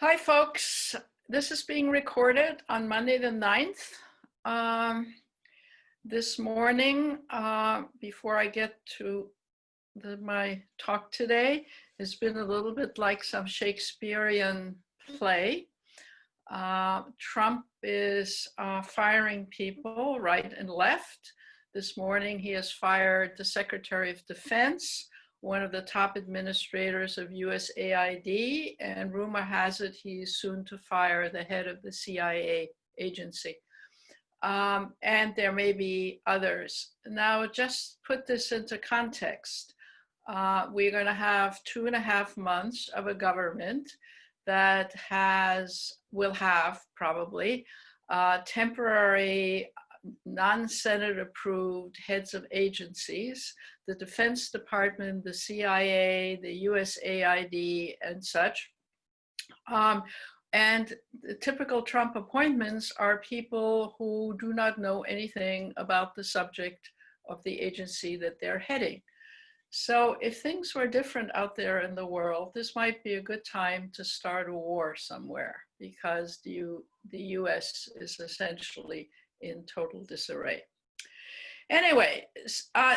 Hi, folks. This is being recorded on Monday the 9th. This morning, before I get to my talk today, it's been a little bit like some Shakespearean play. Trump is firing people right and left. This morning, he has fired the Secretary of Defense, one of the top administrators of USAID, and rumor has it he's soon to fire the head of the CIA agency. And there may be others. Now, just put this into context. We're going to have 2.5 months of a government that will have probably temporary non-Senate approved heads of agencies, the Defense Department, the CIA, the USAID, and such. And the typical Trump appointments are people who do not know anything about the subject of the agency that they're heading. So if things were different out there in the world, this might be a good time to start a war somewhere, because the US is essentially in total disarray. Anyway,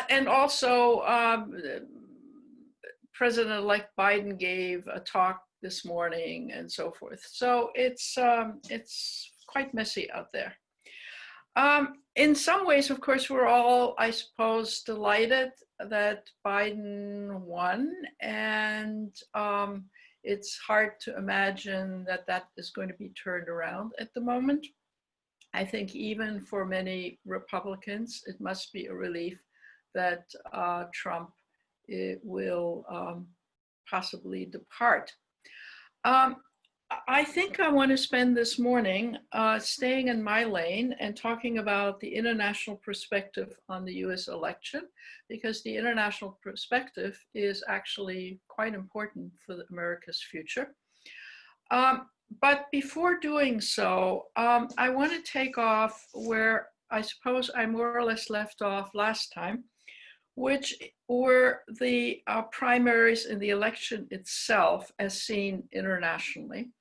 and also President-elect Biden gave a talk this morning and so forth. So it's quite messy out there. In some ways, of course, we're all, I suppose, delighted that Biden won, and it's hard to imagine that that is going to be turned around at the moment. I think even for many Republicans, it must be a relief that Trump will possibly depart. I think I want to spend this morning staying in my lane and talking about the international perspective on the US election, because the international perspective is actually quite important for America's future. But before doing so, I want to take off where I suppose I more or less left off last time, which were the primaries in the election itself as seen internationally.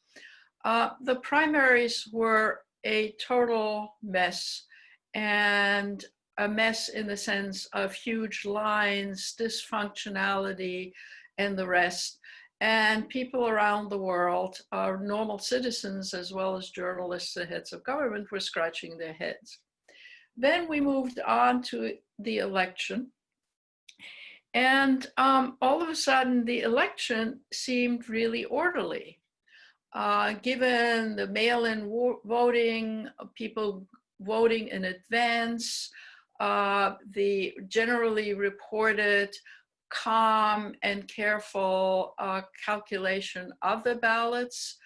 The primaries were a total mess, and a mess in the sense of huge lines, dysfunctionality, and the rest. And people around the world, normal citizens as well as journalists and heads of government, were scratching their heads. Then we moved on to the election. And all of a sudden, the election seemed really orderly. Given the mail-in voting, people voting in advance, the generally reported calm and careful calculation of the ballots,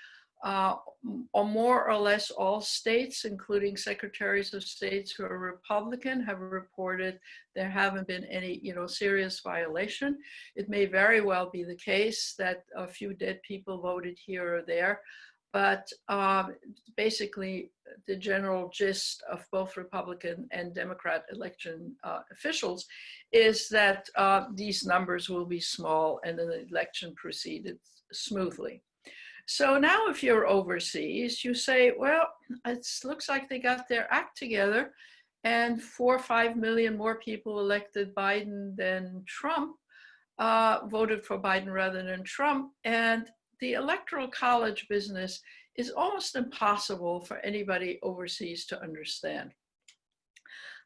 or more or less all states, including secretaries of states who are Republican, have reported there haven't been any, serious violation. It may very well be the case that a few dead people voted here or there, but basically the general gist of both Republican and Democrat election officials is that these numbers will be small and the election proceeded smoothly. So now if you're overseas, you say, well, it looks like they got their act together and 4 or 5 million more people elected Biden than Trump, voted for Biden rather than Trump. And the electoral college business is almost impossible for anybody overseas to understand.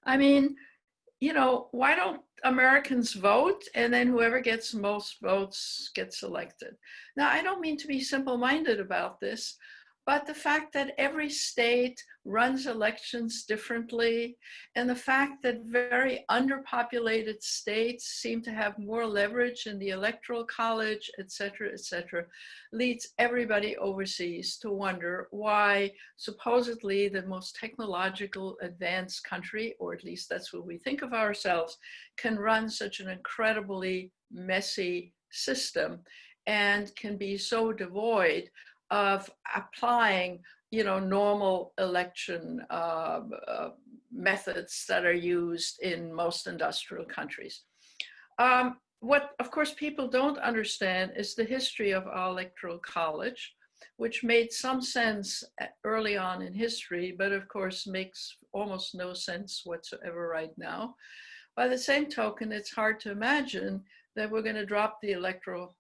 I mean, why don't Americans vote, and then whoever gets most votes gets elected? Now, I don't mean to be simple-minded about this, but the fact that every state runs elections differently, and the fact that very underpopulated states seem to have more leverage in the electoral college, et cetera, leads everybody overseas to wonder why supposedly the most technological advanced country, or at least that's what we think of ourselves, can run such an incredibly messy system and can be so devoid of applying, normal election methods that are used in most industrial countries. What, of course, people don't understand is the history of our electoral college. which made some sense early on in history, but of course makes almost no sense whatsoever right now. By the same token, it's hard to imagine that we're going to drop the electoral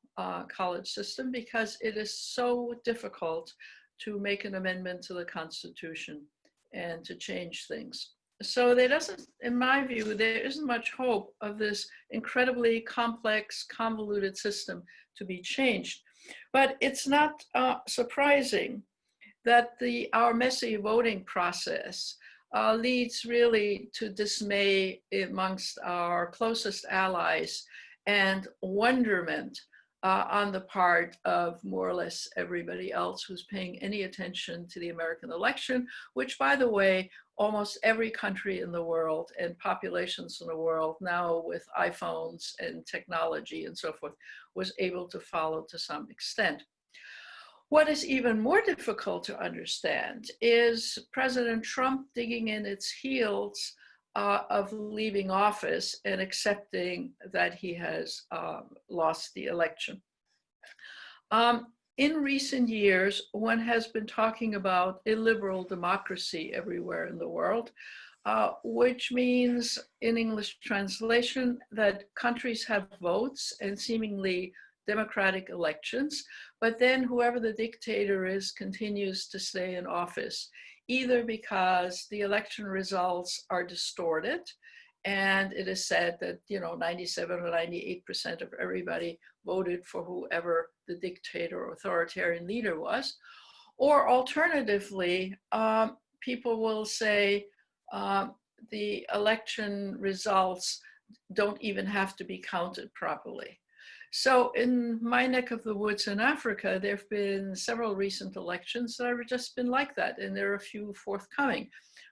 college system because it is so difficult to make an amendment to the Constitution and to change things. So there doesn't, in my view, there isn't much hope of this incredibly complex, convoluted system to be changed. But it's not surprising that our messy voting process leads really to dismay amongst our closest allies and wonderment on the part of more or less everybody else who's paying any attention to the American election, which, by the way, almost every country in the world and populations in the world now with iPhones and technology and so forth was able to follow to some extent. What is even more difficult to understand is President Trump digging in its heels of leaving office and accepting that he has lost the election. In recent years, one has been talking about illiberal democracy everywhere in the world, which means, in English translation, that countries have votes and seemingly democratic elections, but then whoever the dictator is continues to stay in office, either because the election results are distorted, and it is said that 97 or 98% of everybody voted for whoever the dictator or authoritarian leader was, or alternatively, people will say the election results don't even have to be counted properly. So in my neck of the woods in Africa, there have been several recent elections that have just been like that, and there are a few forthcoming,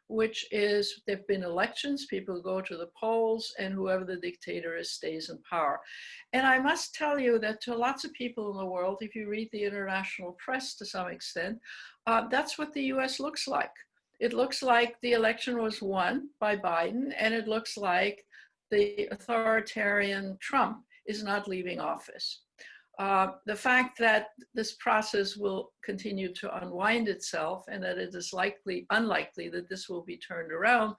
which is there have been elections, people go to the polls, and whoever the dictator is stays in power. And I must tell you that to lots of people in the world, if you read the international press to some extent, that's what the US looks like. It looks like the election was won by Biden, and it looks like the authoritarian Trump is not leaving office. The fact that this process will continue to unwind itself and that it is unlikely that this will be turned around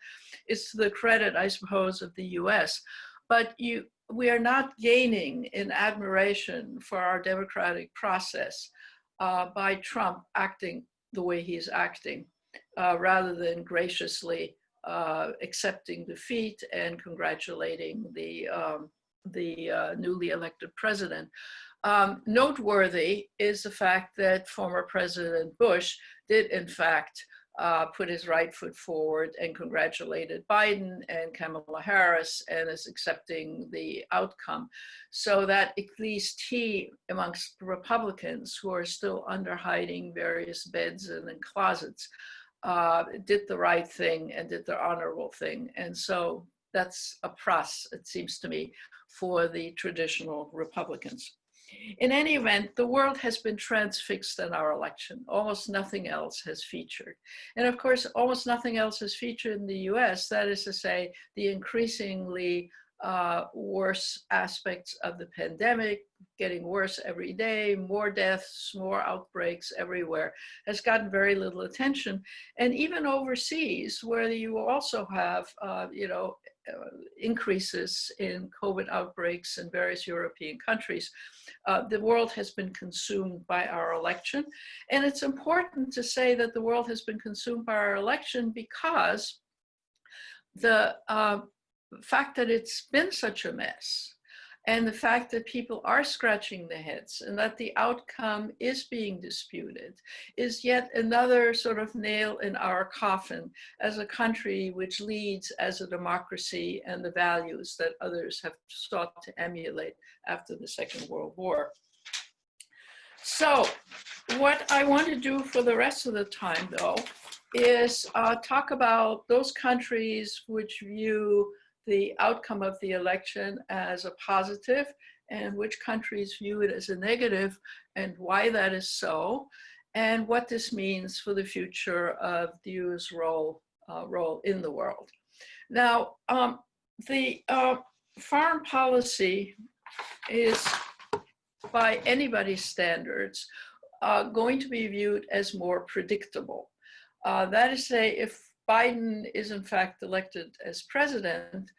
is to the credit, I suppose, of the US. But we are not gaining in admiration for our democratic process by Trump acting the way he's acting, rather than graciously accepting defeat and congratulating the newly elected president. Noteworthy is the fact that former President Bush did, in fact, put his right foot forward and congratulated Biden and Kamala Harris and is accepting the outcome. So that at least he, amongst Republicans who are still under hiding various beds and in closets, did the right thing and did the honorable thing. And so that's a plus, it seems to me, for the traditional Republicans. In any event, the world has been transfixed in our election. Almost nothing else has featured. And of course, almost nothing else has featured in the US, that is to say, the increasingly worse aspects of the pandemic, getting worse every day, more deaths, more outbreaks everywhere, has gotten very little attention. And even overseas, where you also have, increases in COVID outbreaks in various European countries, the world has been consumed by our election. And it's important to say that the world has been consumed by our election because the fact that it's been such a mess, and the fact that people are scratching their heads and that the outcome is being disputed is yet another sort of nail in our coffin as a country which leads as a democracy and the values that others have sought to emulate after the Second World War. So what I want to do for the rest of the time, though, is talk about those countries which view the outcome of the election as a positive and which countries view it as a negative and why that is so, and what this means for the future of the US role in the world. Now, the foreign policy is, by anybody's standards, going to be viewed as more predictable. That is to say, if Biden is in fact elected as president,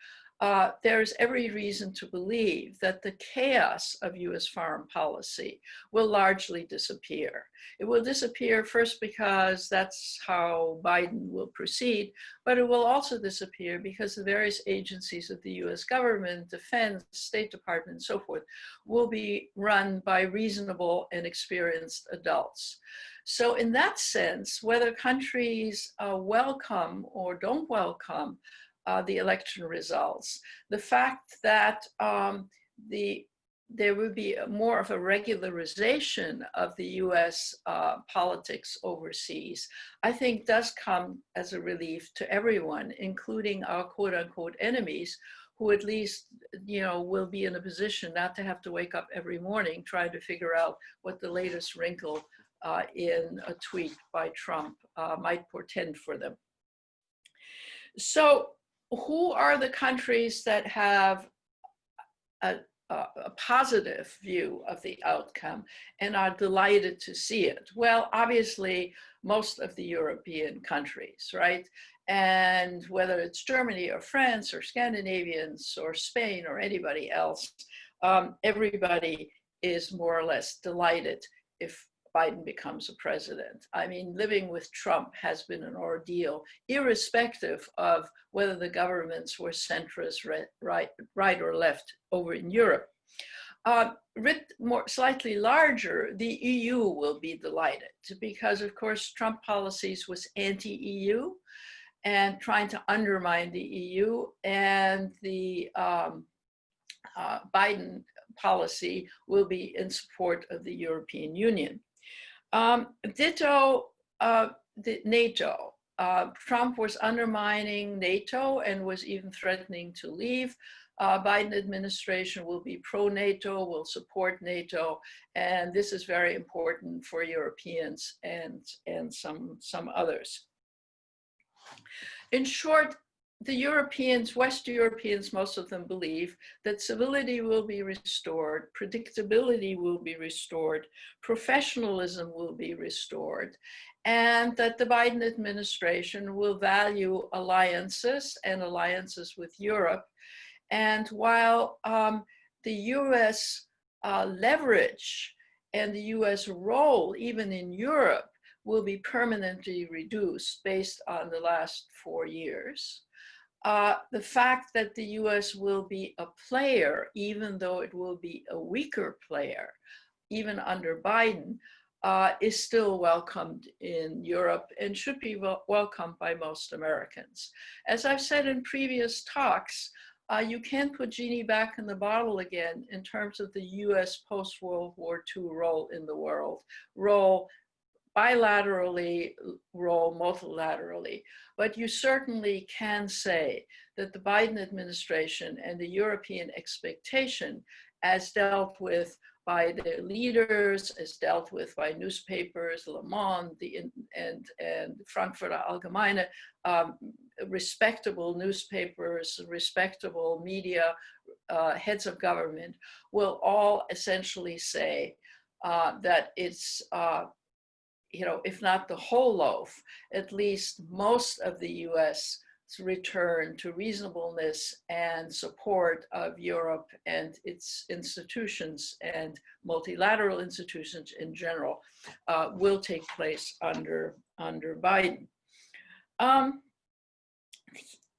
there's every reason to believe that the chaos of US foreign policy will largely disappear. It will disappear first because that's how Biden will proceed, but it will also disappear because the various agencies of the US government, defense, State Department, and so forth, will be run by reasonable and experienced adults. So in that sense, whether countries welcome or don't welcome the election results, the fact that there would be more of a regularization of the US politics overseas, I think does come as a relief to everyone, including our quote unquote enemies, who at least, will be in a position not to have to wake up every morning trying to figure out what the latest wrinkle in a tweet by Trump might portend for them. So who are the countries that have a positive view of the outcome and are delighted to see it? Well, obviously, most of the European countries, right? And whether it's Germany or France or Scandinavians or Spain or anybody else, everybody is more or less delighted if Biden becomes a president. I mean, living with Trump has been an ordeal, irrespective of whether the governments were centrist, right or left over in Europe. Slightly larger, the EU will be delighted because, of course, Trump policies was anti-EU and trying to undermine the EU, and the Biden policy will be in support of the European Union. Ditto NATO. Trump was undermining NATO and was even threatening to leave. Biden administration will be pro-NATO, will support NATO, and this is very important for Europeans and some others. In short, the Europeans, West Europeans, most of them believe that civility will be restored, predictability will be restored, professionalism will be restored, and that the Biden administration will value alliances and alliances with Europe. And while the US leverage and the US role, even in Europe, will be permanently reduced based on the last 4 years, the fact that the US will be a player, even though it will be a weaker player, even under Biden, is still welcomed in Europe and should be welcomed by most Americans. As I've said in previous talks, you can't put Genie back in the bottle again in terms of the US post-World War II role in the world, role bilaterally, role multilaterally. But you certainly can say that the Biden administration and the European expectation, as dealt with by their leaders, as dealt with by newspapers, Le Monde and Frankfurter Allgemeine, respectable newspapers, respectable media, heads of government, will all essentially say that it's if not the whole loaf, at least most of the US return to reasonableness and support of Europe and its institutions and multilateral institutions in general will take place under Biden.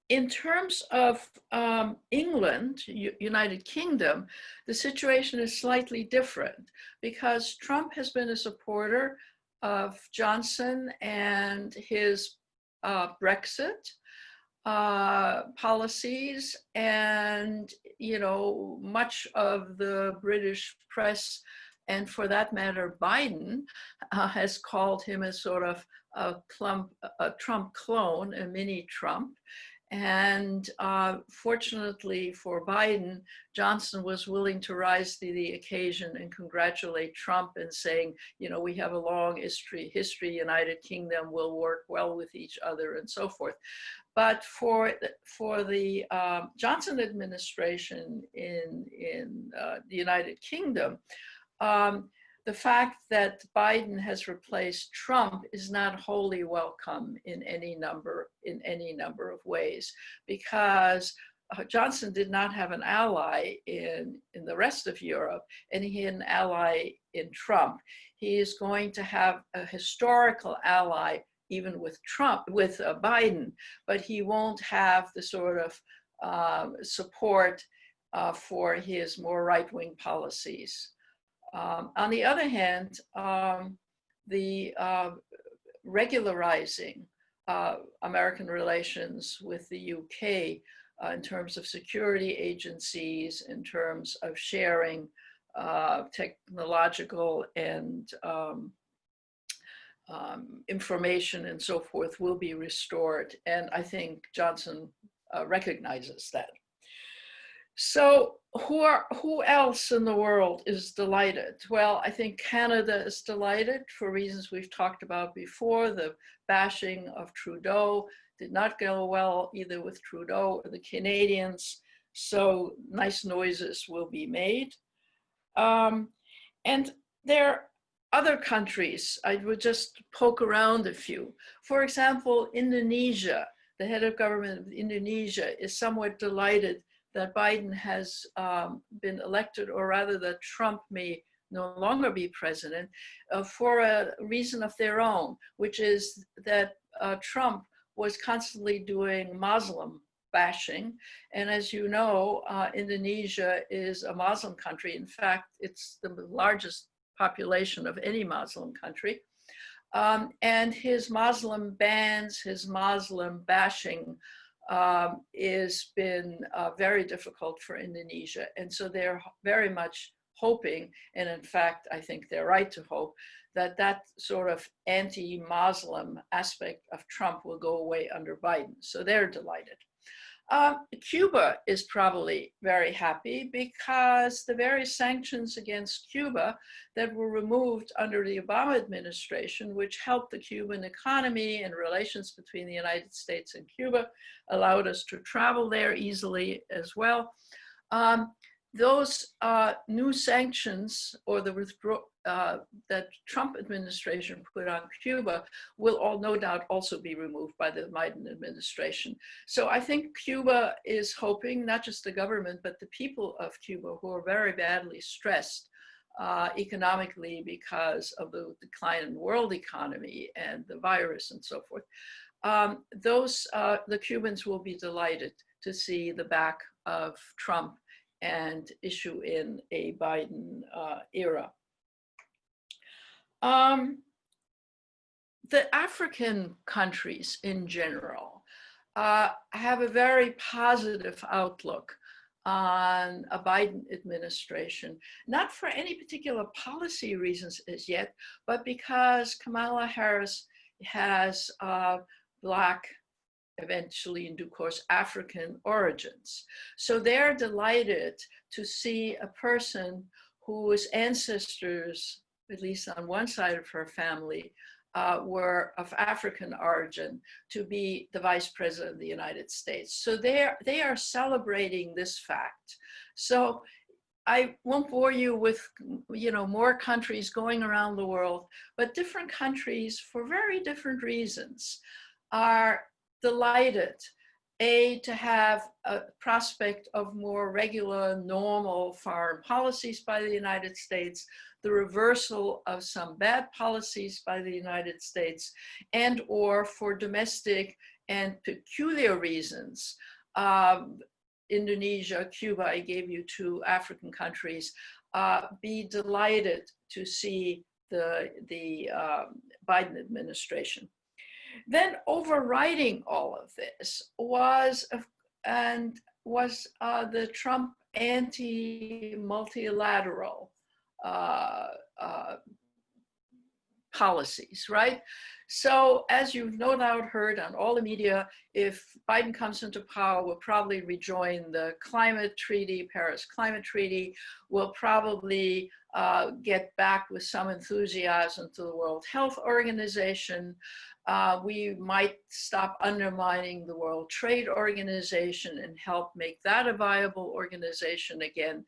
In terms of England, United Kingdom, the situation is slightly different because Trump has been a supporter of Johnson and his Brexit policies, and much of the British press, and for that matter Biden, has called him a sort of a Trump clone, a mini Trump. And fortunately for Biden, Johnson was willing to rise to the occasion and congratulate Trump and saying, we have a long history, United Kingdom will work well with each other and so forth. But for the Johnson administration in the United Kingdom, the fact that Biden has replaced Trump is not wholly welcome in any number of ways, because Johnson did not have an ally in the rest of Europe, and he had an ally in Trump. He is going to have a historical ally even with Biden, but he won't have the sort of support for his more right-wing policies. On the other hand, the regularizing American relations with the UK in terms of security agencies, in terms of sharing technological and information and so forth will be restored. And I think Johnson recognizes that. So who else in the world is delighted? Well, I think Canada is delighted for reasons we've talked about before. The bashing of Trudeau did not go well either with Trudeau or the Canadians. So nice noises will be made. And there are other countries. I would just poke around a few. For example, Indonesia, the head of government of Indonesia is somewhat delighted that Biden has been elected, or rather that Trump may no longer be president, for a reason of their own, which is that Trump was constantly doing Muslim bashing. And as you know, Indonesia is a Muslim country. In fact, it's the largest population of any Muslim country. And his Muslim bans, his Muslim bashing has been very difficult for Indonesia. And so they're very much hoping, and in fact, I think they're right to hope, that that sort of anti-Muslim aspect of Trump will go away under Biden. So they're delighted. Cuba is probably very happy because the various sanctions against Cuba that were removed under the Obama administration, which helped the Cuban economy and relations between the United States and Cuba, allowed us to travel there easily as well. Those new sanctions, or the withdrawal that Trump administration put on Cuba, will all no doubt also be removed by the Biden administration. So I think Cuba is hoping, not just the government, but the people of Cuba, who are very badly stressed economically because of the decline in the world economy and the virus and so forth. The Cubans will be delighted to see the back of Trump and issue in a Biden era. The African countries in general have a very positive outlook on a Biden administration, not for any particular policy reasons as yet, but because Kamala Harris has Black, eventually in due course, African origins. So they're delighted to see a person whose ancestors, at least on one side of her family, were of African origin, to be the vice president of the United States. So they are celebrating this fact. So I won't bore you with, more countries going around the world, but different countries, for very different reasons, are delighted, to have a prospect of more regular, normal foreign policies by the United States, the reversal of some bad policies by the United States, and or for domestic and peculiar reasons. Indonesia, Cuba, I gave you two African countries, be delighted to see the Biden administration. Then overriding all of this was the Trump anti-multilateral policies, right? So as you've no doubt heard on all the media, if Biden comes into power, we'll probably rejoin the climate treaty, Paris Climate Treaty. We'll probably get back with some enthusiasm to the World Health Organization. We might stop undermining the World Trade Organization and help make that a viable organization again.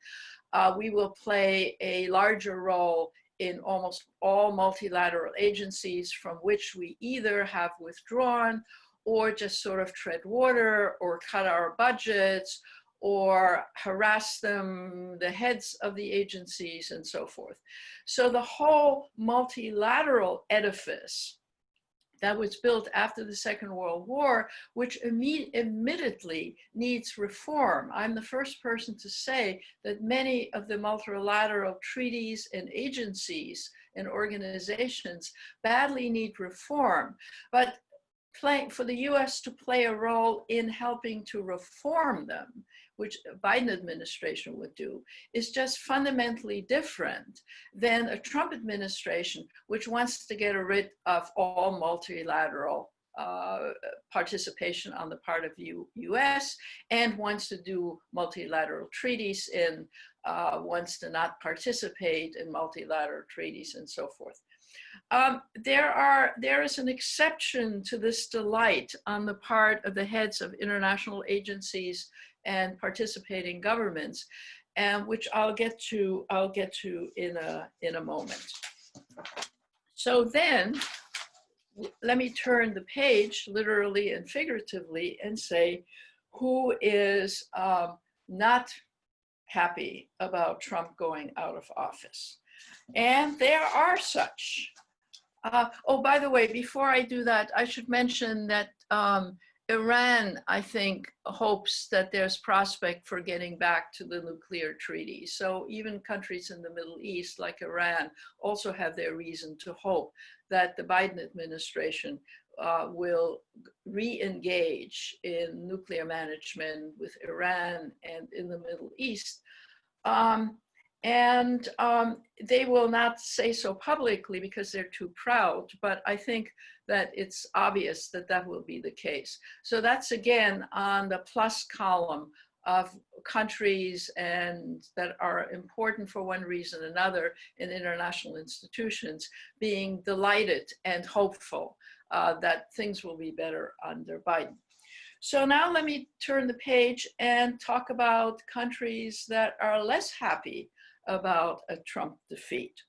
We will play a larger role in almost all multilateral agencies from which we either have withdrawn or just sort of tread water or cut our budgets or harass them, the heads of the agencies and so forth. So the whole multilateral edifice that was built after the Second World War, which admittedly needs reform. I'm the first person to say that many of the multilateral treaties and agencies and organizations badly need reform. But for the US to play a role in helping to reform them, which the Biden administration would do, is just fundamentally different than a Trump administration, which wants to get rid of all multilateral participation on the part of US and wants to do multilateral treaties and wants to not participate in multilateral treaties and so forth. There is an exception to this delight on the part of the heads of international agencies and participating governments, and which I'll get to in a moment. So then, let me turn the page literally and figuratively and say, who is not happy about Trump going out of office? And there are such. Oh, by the way, before I do that, I should mention that Iran, I think, hopes that there's prospect for getting back to the nuclear treaty. So even countries in the Middle East, like Iran, also have their reason to hope that the Biden administration will re-engage in nuclear management with Iran and in the Middle East. They will not say so publicly because they're too proud, but I think that it's obvious that that will be the case. So that's again on the plus column of countries and that are important for one reason or another in international institutions being delighted and hopeful that things will be better under Biden. So now let me turn the page and talk about countries that are less happy about a Trump defeat.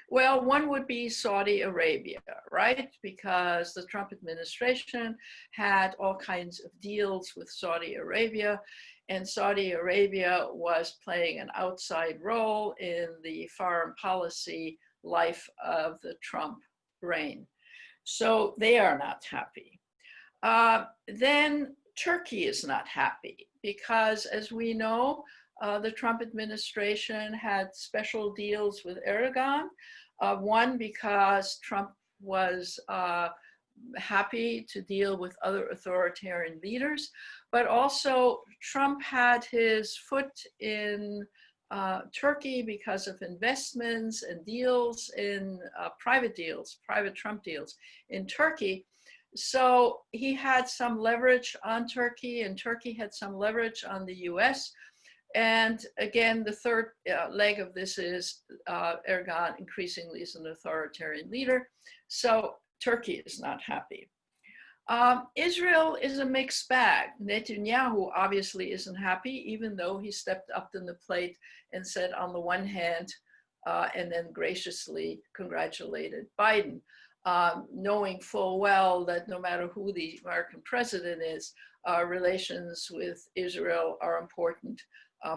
Well, one would be Saudi Arabia, right? Because the Trump administration had all kinds of deals with Saudi Arabia, and Saudi Arabia was playing an outside role in the foreign policy life of the Trump reign. So they are not happy. Then Turkey is not happy because, as we know, the Trump administration had special deals with Erdogan. One, because Trump was happy to deal with other authoritarian leaders, but also Trump had his foot in Turkey because of investments and deals in private Trump deals in Turkey. So he had some leverage on Turkey, and Turkey had some leverage on the US. And again, the third leg of this is Erdogan increasingly is an authoritarian leader. So Turkey is not happy. Israel is a mixed bag. Netanyahu obviously isn't happy, even though he stepped up to the plate and said on the one hand, and then graciously congratulated Biden, knowing full well that no matter who the American president is, relations with Israel are important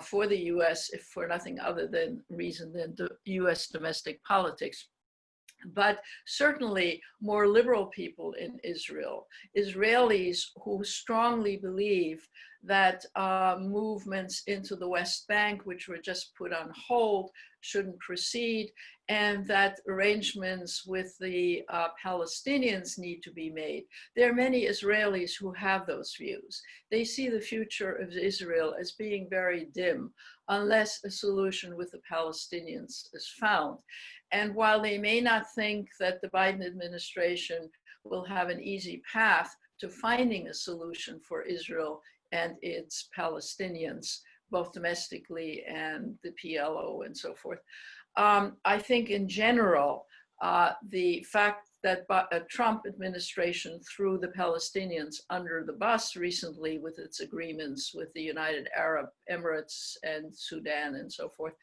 for the US, if for nothing other than reason than the US domestic politics. But certainly more liberal people in Israel, Israelis who strongly believe that movements into the West Bank, which were just put on hold, shouldn't proceed, and that arrangements with the Palestinians need to be made. There are many Israelis who have those views. They see the future of Israel as being very dim unless a solution with the Palestinians is found. And while they may not think that the Biden administration will have an easy path to finding a solution for Israel and its Palestinians, both domestically and the PLO and so forth, I think in general, the fact that a Trump administration threw the Palestinians under the bus recently with its agreements with the United Arab Emirates and Sudan and so forth,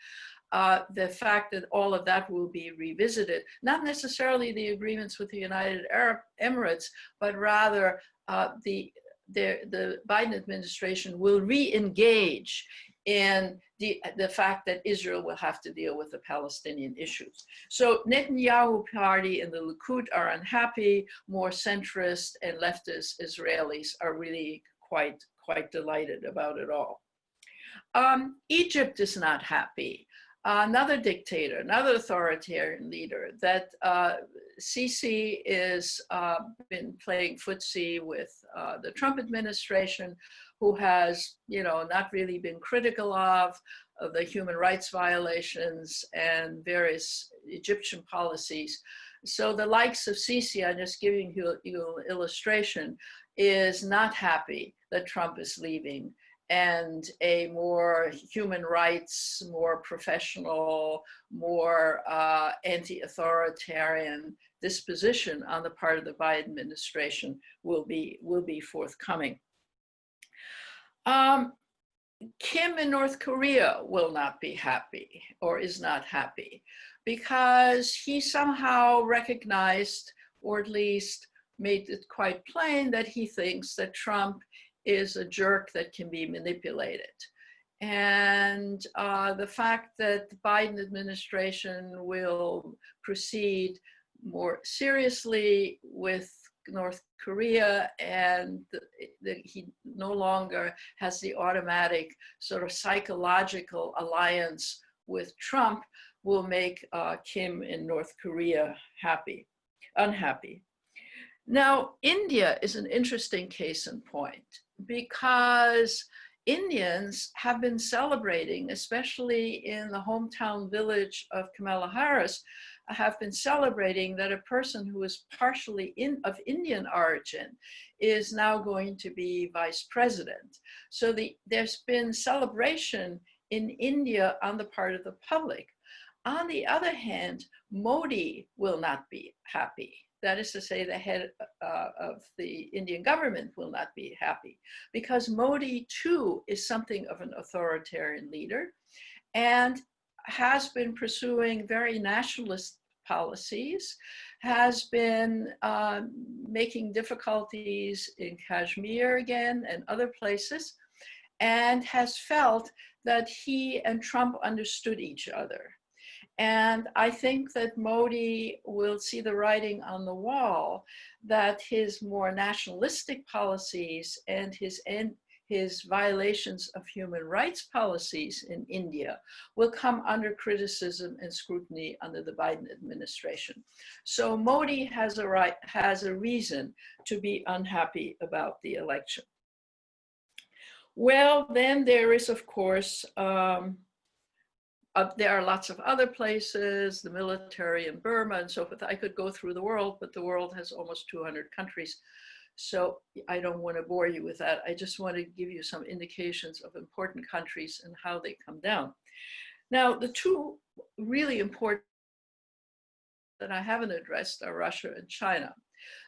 the fact that all of that will be revisited, not necessarily the agreements with the United Arab Emirates, but rather the Biden administration will re-engage in the fact that Israel will have to deal with the Palestinian issues. So Netanyahu party and the Likud are unhappy. More centrist and leftist Israelis are really quite delighted about it all. Egypt is not happy. Another dictator, another authoritarian leader, that Sisi is been playing footsie with the Trump administration, who has, not really been critical of the human rights violations and various Egyptian policies. So the likes of Sisi, I'm just giving you an illustration, is not happy that Trump is leaving, and a more human rights, more professional, more anti-authoritarian disposition on the part of the Biden administration will be forthcoming. Kim in North Korea will not be happy, or is not happy, because he somehow recognized, or at least made it quite plain, that he thinks that Trump is a jerk that can be manipulated. And the fact that the Biden administration will proceed more seriously with North Korea, and he no longer has the automatic sort of psychological alliance with Trump, will make Kim in North Korea unhappy. Now, India is an interesting case in point, because Indians have been celebrating, especially in the hometown village of Kamala Harris, have been celebrating that a person who is partially of Indian origin is now going to be vice president. So there's been celebration in India on the part of the public. On the other hand, Modi will not be happy. That is to say, the head of the Indian government will not be happy, because Modi too is something of an authoritarian leader and has been pursuing very nationalist policies, has been making difficulties in Kashmir again and other places, and has felt that he and Trump understood each other. And I think that Modi will see the writing on the wall that his more nationalistic policies and his violations of human rights policies in India will come under criticism and scrutiny under the Biden administration. So Modi has a reason to be unhappy about the election. Well, then there is, of course, there are lots of other places, the military in Burma and so forth. I could go through the world, but the world has almost 200 countries. So I don't want to bore you with that. I just want to give you some indications of important countries and how they come down. Now, the two really important that I haven't addressed are Russia and China.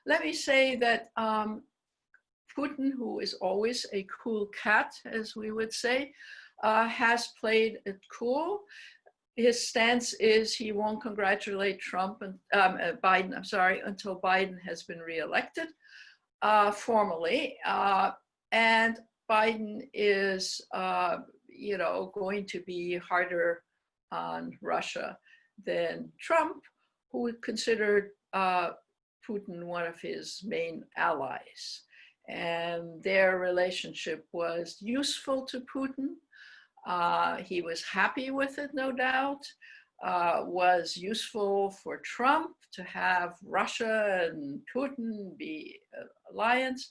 Let me say that Putin, who is always a cool cat, as we would say, has played it cool. His stance is he won't congratulate Trump and Biden, until Biden has been reelected formally. And Biden is, going to be harder on Russia than Trump, who considered Putin one of his main allies. And their relationship was useful to Putin. He was happy with it, no doubt. Was useful for Trump to have Russia and Putin be an alliance.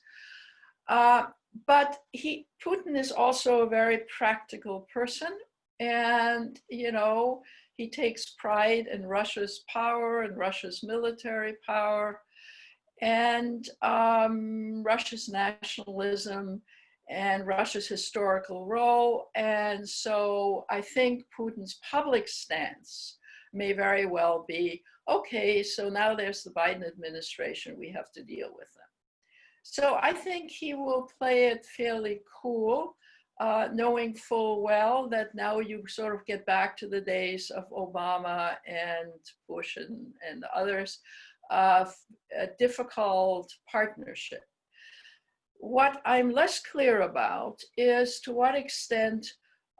But Putin is also a very practical person, and he takes pride in Russia's power and Russia's military power, and Russia's nationalism and Russia's historical role. And so I think Putin's public stance may very well be, okay, so now there's the Biden administration, we have to deal with them. So I think he will play it fairly cool. knowing full well that now you sort of get back to the days of Obama and Bush and others, of a difficult partnership. What I'm less clear about is to what extent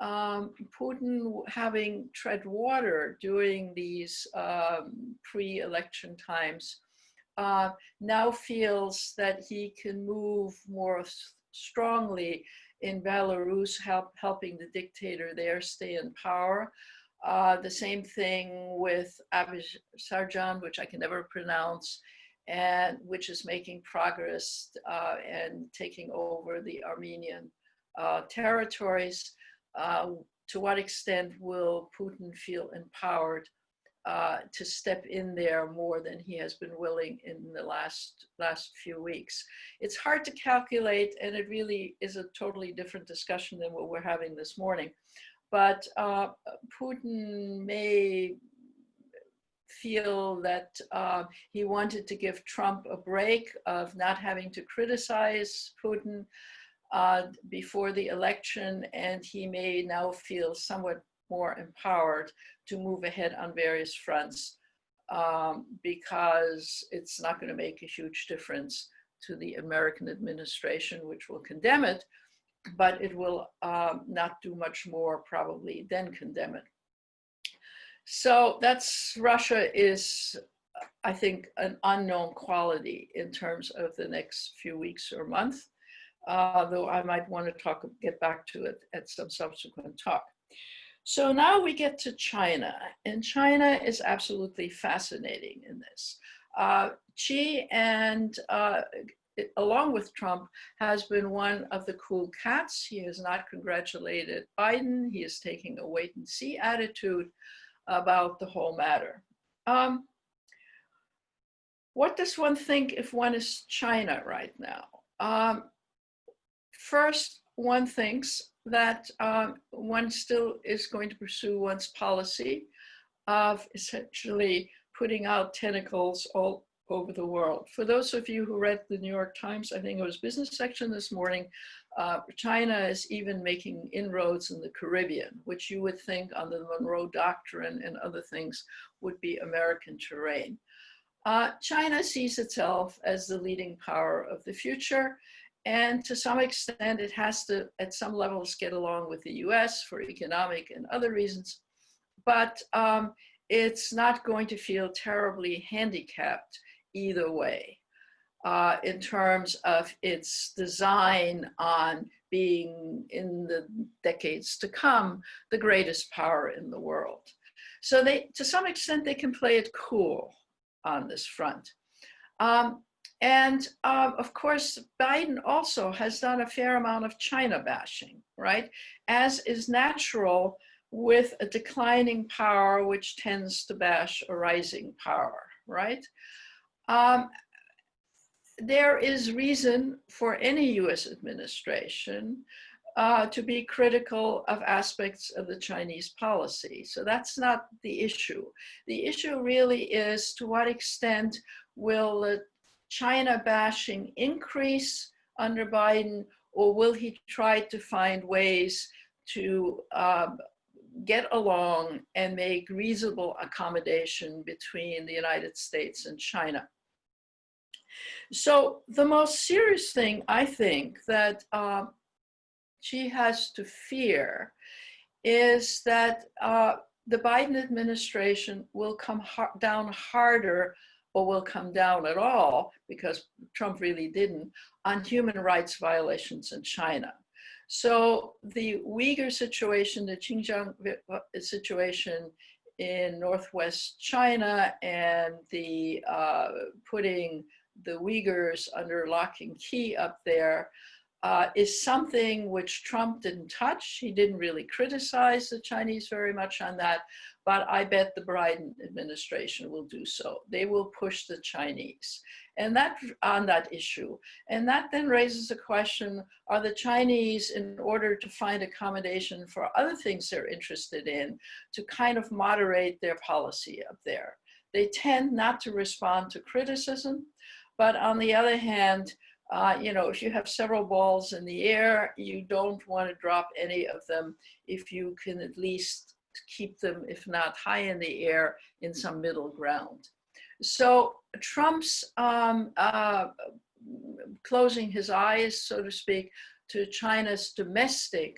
Putin, having tread water during these pre-election times, now feels that he can move more strongly in Belarus, helping the dictator there stay in power. The same thing with Azerbaijan, which I can never pronounce, and which is making progress and taking over the Armenian territories. To what extent will Putin feel empowered to step in there more than he has been willing in the last few weeks? It's hard to calculate, and it really is a totally different discussion than what we're having this morning. But Putin may feel that he wanted to give Trump a break of not having to criticize Putin before the election, and he may now feel somewhat more empowered to move ahead on various fronts because it's not going to make a huge difference to the American administration, which will condemn it, but it will not do much more probably than condemn it. So that's, Russia is, I think, an unknown quality in terms of the next few weeks or month, though I might want to get back to it at some subsequent talk. So now we get to China, and China is absolutely fascinating in this. Xi, and along with Trump, has been one of the cool cats. He has not congratulated Biden. He is taking a wait and see attitude about the whole matter. What does one think if one is China right now? First, one thinks that one still is going to pursue one's policy of essentially putting out tentacles all over the world. For those of you who read the New York Times, I think it was business section this morning, China is even making inroads in the Caribbean, which you would think under the Monroe Doctrine and other things would be American terrain. China sees itself as the leading power of the future, and to some extent it has to, at some levels, get along with the US for economic and other reasons, but it's not going to feel terribly handicapped either way. In terms of its design on being, in the decades to come, the greatest power in the world. So they, to some extent, they can play it cool on this front. Of course, Biden also has done a fair amount of China bashing, right? As is natural with a declining power, which tends to bash a rising power, right? There is reason for any US administration to be critical of aspects of the Chinese policy. So that's not the issue. The issue really is to what extent will the China bashing increase under Biden, or will he try to find ways to get along and make reasonable accommodation between the United States and China? So the most serious thing I think that she has to fear is that the Biden administration will come down harder, or will come down at all, because Trump really didn't, on human rights violations in China. So the Uyghur situation, the Xinjiang situation in Northwest China, and the putting the Uyghurs under lock and key up there is something which Trump didn't touch. He didn't really criticize the Chinese very much on that, but I bet the Biden administration will do so. They will push the Chinese and that on that issue. And that then raises the question, are the Chinese, in order to find accommodation for other things they're interested in, to kind of moderate their policy up there? They tend not to respond to criticism, but on the other hand, If you have several balls in the air, you don't want to drop any of them if you can at least keep them, if not high in the air, in some middle ground. So Trump's closing his eyes, so to speak, to China's domestic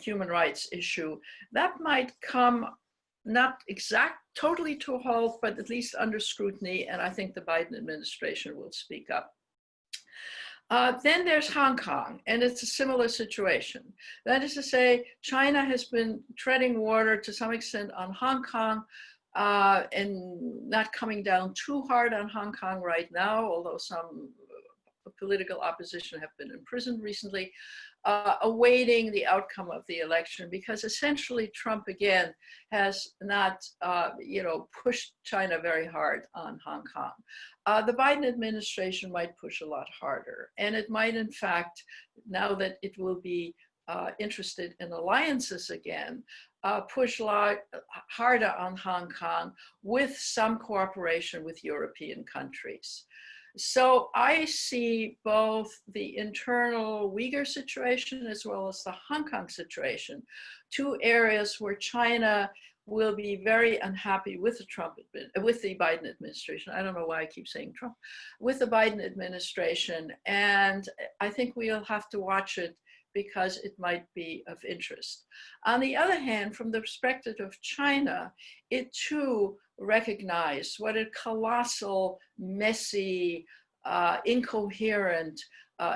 human rights issue, that might come not totally to a halt, but at least under scrutiny, and I think the Biden administration will speak up. Then there's Hong Kong, and it's a similar situation. That is to say, China has been treading water to some extent on Hong Kong, and not coming down too hard on Hong Kong right now, although some political opposition have been imprisoned recently, awaiting the outcome of the election, because essentially Trump again has not, pushed China very hard on Hong Kong. The Biden administration might push a lot harder, and it might, in fact, now that it will be interested in alliances again, push harder on Hong Kong with some cooperation with European countries. So I see both the internal Uyghur situation as well as the Hong Kong situation, two areas where China will be very unhappy with the Biden administration. I don't know why I keep saying Trump, with the Biden administration. And I think we'll have to watch it because it might be of interest. On the other hand, from the perspective of China, it too recognized what a colossal, messy, incoherent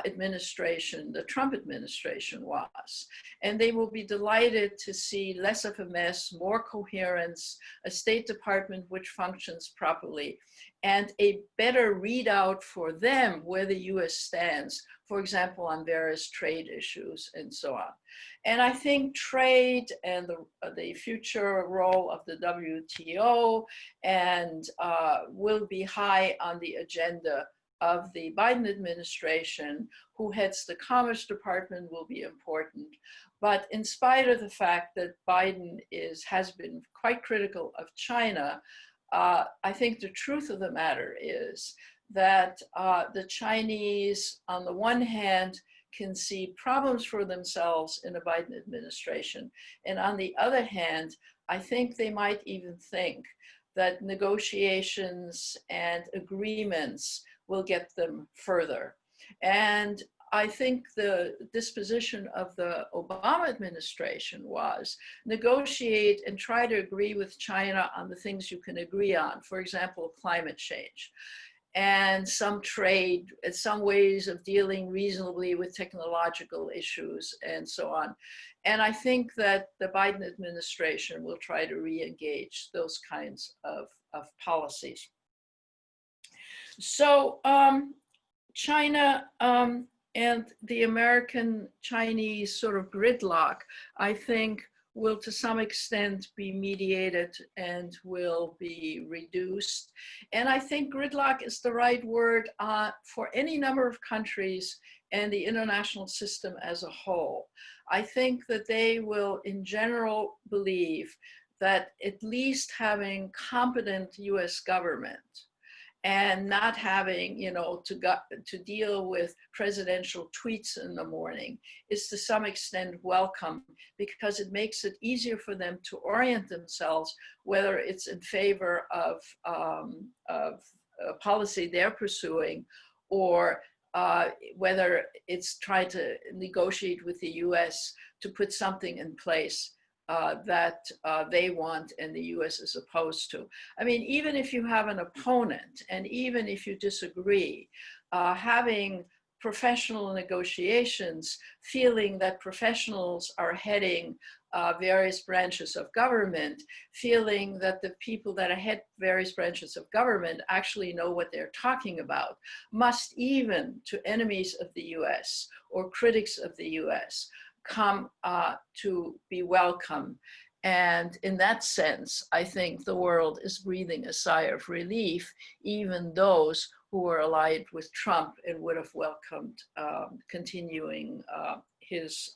administration the Trump administration was. And they will be delighted to see less of a mess, more coherence, a State Department which functions properly, and a better readout for them where the US stands, for example, on various trade issues and so on. And I think trade and the future role of the WTO and will be high on the agenda of the Biden administration. Who heads the Commerce Department will be important. But in spite of the fact that Biden has been quite critical of China, I think the truth of the matter is that the Chinese, on the one hand, can see problems for themselves in a Biden administration. And on the other hand, I think they might even think that negotiations and agreements will get them further. And I think the disposition of the Obama administration was negotiate and try to agree with China on the things you can agree on, for example, climate change, and some trade, and some ways of dealing reasonably with technological issues and so on. And I think that the Biden administration will try to re-engage those kinds of policies. So China and the American-Chinese sort of gridlock, I think, will to some extent be mediated and will be reduced. And I think gridlock is the right word for any number of countries and the international system as a whole. I think that they will, in general, believe that at least having competent US government and not having, to deal with presidential tweets in the morning is to some extent welcome, because it makes it easier for them to orient themselves, whether it's in favor of a policy they're pursuing, or whether it's try to negotiate with the US to put something in place that they want and the US is opposed to. I mean, even if you have an opponent and even if you disagree, having professional negotiations, feeling that professionals are heading various branches of government, feeling that the people that head various branches of government actually know what they're talking about, must, even to enemies of the US or critics of the US, come to be welcome. And in that sense, I think the world is breathing a sigh of relief, even those who were allied with Trump and would have welcomed continuing his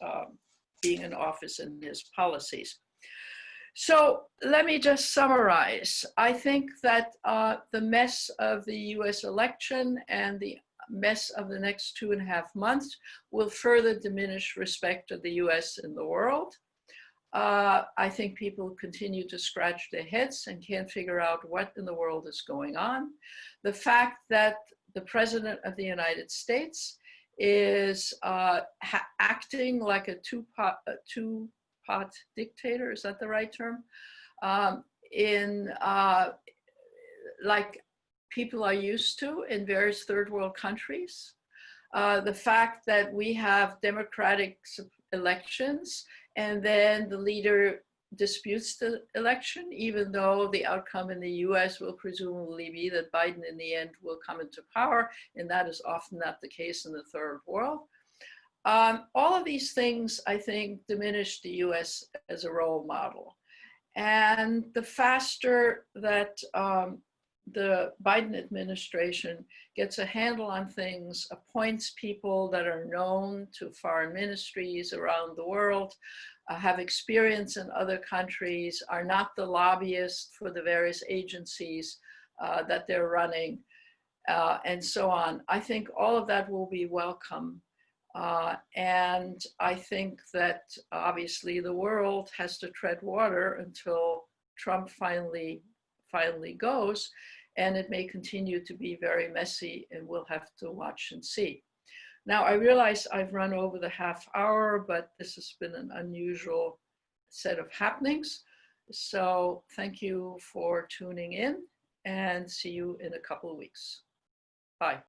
being in office and his policies. So let me just summarize. I think that the mess of the US election and the mess of the next 2.5 months will further diminish respect of the US in the world. I think people continue to scratch their heads and can't figure out what in the world is going on. The fact that the President of the United States is acting like a two-pot dictator, is that the right term? Like people are used to in various third world countries. The fact that we have democratic elections and then the leader disputes the election, even though the outcome in the US will presumably be that Biden in the end will come into power, and that is often not the case in the third world. All of these things, I think, diminish the US as a role model. And the faster that the Biden administration gets a handle on things, appoints people that are known to foreign ministries around the world, have experience in other countries, are not the lobbyists for the various agencies that they're running, and so on. I think all of that will be welcome. And I think that obviously the world has to tread water until Trump finally goes, and it may continue to be very messy, and we'll have to watch and see. Now, I realize I've run over the half hour, but this has been an unusual set of happenings. So thank you for tuning in, and see you in a couple of weeks. Bye.